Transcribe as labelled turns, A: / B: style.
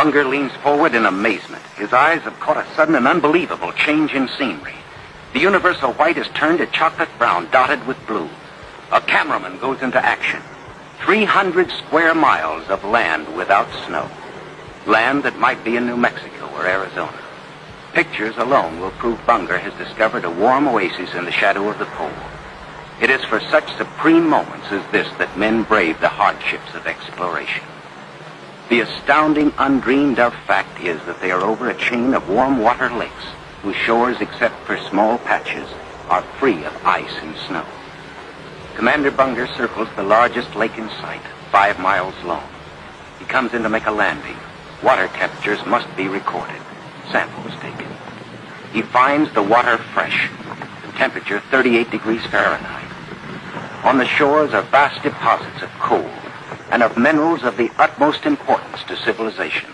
A: Bunger leans forward in amazement. His eyes have caught a sudden and unbelievable change in scenery. The universal white is turned to chocolate brown, dotted with blue. A cameraman goes into action. 300 square miles of land without snow. Land that might be in New Mexico or Arizona. Pictures alone will prove Bunger has discovered a warm oasis in the shadow of the pole. It is for such supreme moments as this that men brave the hardships of exploration. The astounding, undreamed-of fact is that they are over a chain of warm water lakes whose shores, except for small patches, are free of ice and snow. Commander Bunger circles the largest lake in sight, 5 miles long. He comes in to make a landing. Water temperatures must be recorded. Samples taken. He finds the water fresh, the temperature 38 degrees Fahrenheit. On the shores are vast deposits of coal and of minerals of the utmost importance to civilization.